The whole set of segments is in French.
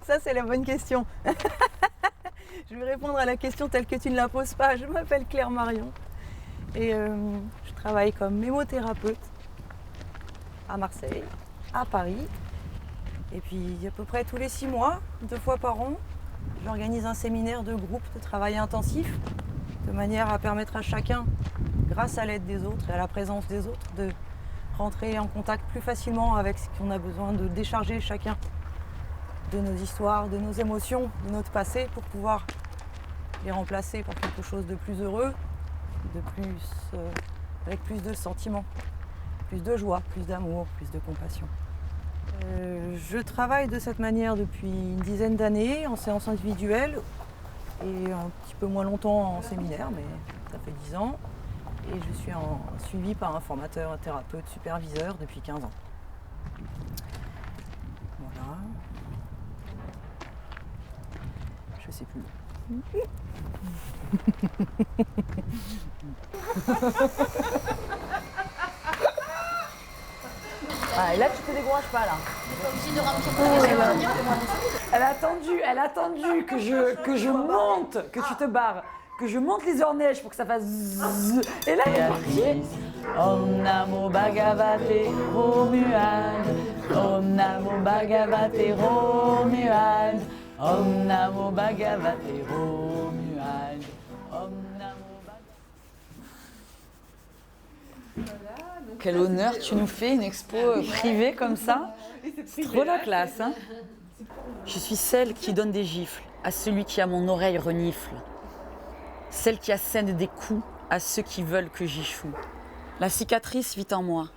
Ça, c'est la bonne question. Je vais répondre à la question telle que tu ne la poses pas. Je m'appelle Claire Marion et je travaille comme mémothérapeute à Marseille, à Paris. Et puis à peu près tous les 6 mois, 2 fois par an, j'organise un séminaire de groupe de travail intensif de manière à permettre à chacun, grâce à l'aide des autres et à la présence des autres, de rentrer en contact plus facilement avec ce qu'on a besoin de décharger chacun de nos histoires, de nos émotions, de notre passé pour pouvoir les remplacer par quelque chose de plus heureux, avec plus de sentiments, plus de joie, plus d'amour, plus de compassion. Je travaille de cette manière depuis une dizaine d'années en séance individuelle et un petit peu moins longtemps en séminaire, mais ça fait 10 ans. Et je suis suivie par un formateur, un thérapeute, superviseur depuis 15 ans. Voilà. Je sais plus. Ah, et là, tu te décourages pas, là. Elle a attendu que je monte, que tu te barres, que je monte les orneiges pour que ça fasse zzz. Et là, elle est partie. Om Namo Bhagavate Romuald. Om Namo Bhagavate Romuald. Om Namo Bhagavate Romuald. Om Namo Bhagavate. Quel honneur, tu nous fais une expo privée comme ça. C'est trop la classe, hein. Je suis celle qui donne des gifles à celui qui à mon oreille renifle. Celle qui assène des coups à ceux qui veulent que j'y choue. La cicatrice vit en moi.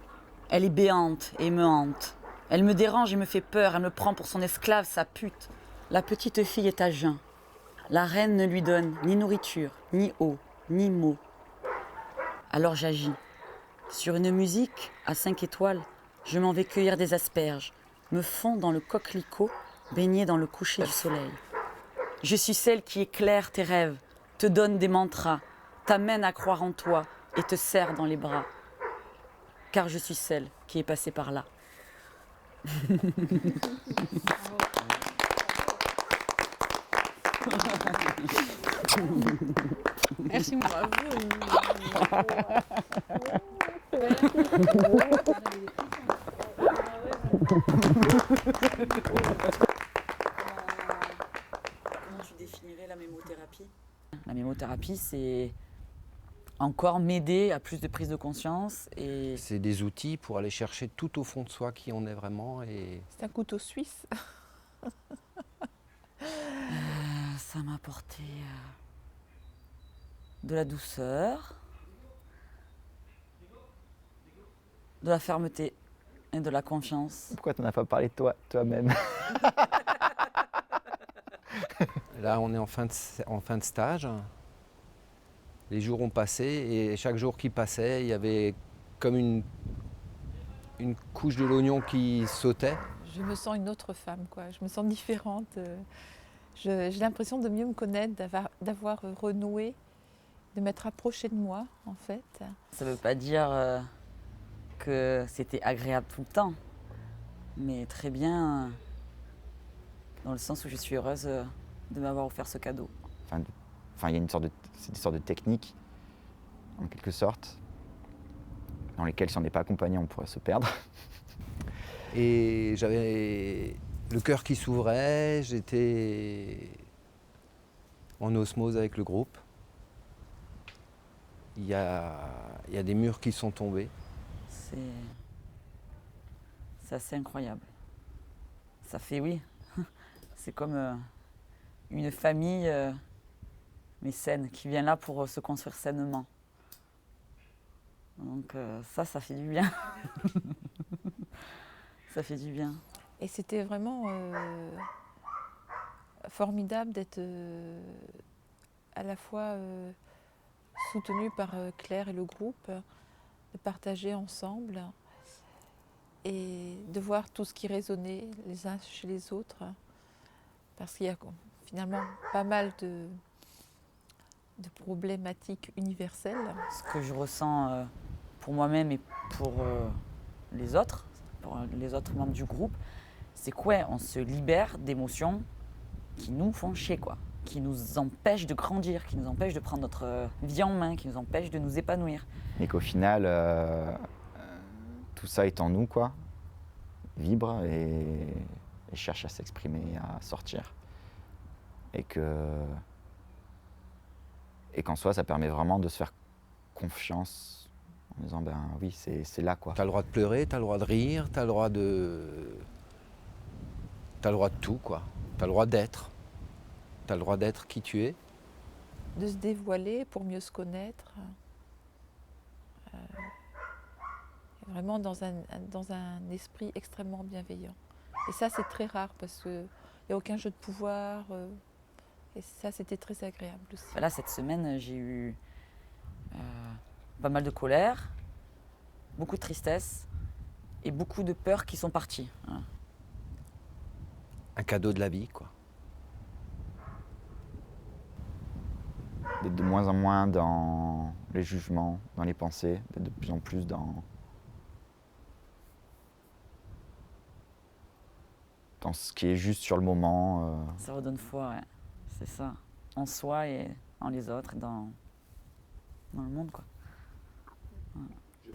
Elle est béante et me hante. Elle me dérange et me fait peur. Elle me prend pour son esclave, sa pute. La petite fille est à jeun. La reine ne lui donne ni nourriture, ni eau, ni mots. Alors j'agis. Sur une musique à 5 étoiles, je m'en vais cueillir des asperges, me fond dans le coquelicot, baigné dans le coucher du soleil. Je suis celle qui éclaire tes rêves, te donne des mantras, t'amène à croire en toi et te serre dans les bras. Car je suis celle qui est passée par là. Merci, bravo. Comment tu définirais la mémothérapie ? La mémothérapie, c'est encore m'aider à plus de prise de conscience. Et c'est des outils pour aller chercher tout au fond de soi qui on est vraiment. Et C'est un couteau suisse. ça m'a apporté de la douceur, de la fermeté et de la confiance. Pourquoi tu n'en as pas parlé toi-même? là, on est en fin de stage. Les jours ont passé et chaque jour qui passait, il y avait comme une couche de l'oignon qui sautait. Je me sens une autre femme, quoi. Je me sens différente. J'ai l'impression de mieux me connaître, d'avoir renoué, de m'être rapprochée de moi, en fait. Ça ne veut pas dire que c'était agréable tout le temps, mais très bien dans le sens où je suis heureuse de m'avoir offert ce cadeau. Enfin, il y a c'est des sortes de techniques, en quelque sorte, dans lesquelles si on n'est pas accompagné, on pourrait se perdre. Et j'avais le cœur qui s'ouvrait, j'étais en osmose avec le groupe. Il y a des murs qui sont tombés. C'est assez incroyable. Ça fait, oui, c'est comme une famille, mais saine, qui vient là pour se construire sainement. Donc ça fait du bien. Ça fait du bien. Et c'était vraiment formidable d'être à la fois soutenue par Claire et le groupe, de partager ensemble et de voir tout ce qui résonnait les uns chez les autres. Parce qu'il y a finalement pas mal de problématiques universelles. Ce que je ressens pour moi-même et pour les autres membres du groupe, c'est quoi? On se libère d'émotions qui nous font chier, quoi. Qui nous empêchent de grandir, qui nous empêchent de prendre notre vie en main, qui nous empêchent de nous épanouir. Et qu'au final, tout ça est en nous, quoi, vibre et cherche à s'exprimer, à sortir. Et qu'en soi, ça permet vraiment de se faire confiance en disant, ben oui, c'est là, quoi. Tu as le droit de pleurer, tu as le droit de rire, tu as le droit de... Tu as le droit de tout, quoi. Tu as le droit d'être. Tu as le droit d'être qui tu es. De se dévoiler pour mieux se connaître. Vraiment dans un esprit extrêmement bienveillant. Et ça, c'est très rare parce qu'il n'y a aucun jeu de pouvoir. Et ça, c'était très agréable aussi. Là, cette semaine, j'ai eu pas mal de colère, beaucoup de tristesse et beaucoup de peurs qui sont parties. Hein. Un cadeau de la vie, quoi. D'être de moins en moins dans les jugements, dans les pensées, d'être de plus en plus dans ce qui est juste sur le moment. Ça redonne foi, ouais. C'est ça. En soi et en les autres et dans le monde, quoi.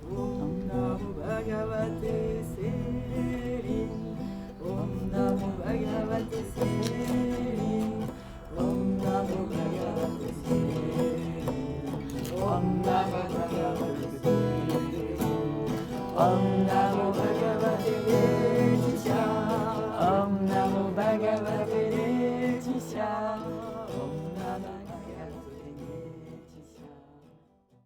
Om Namo Bhagavate Selin. Om Namo Bhagavate Selin.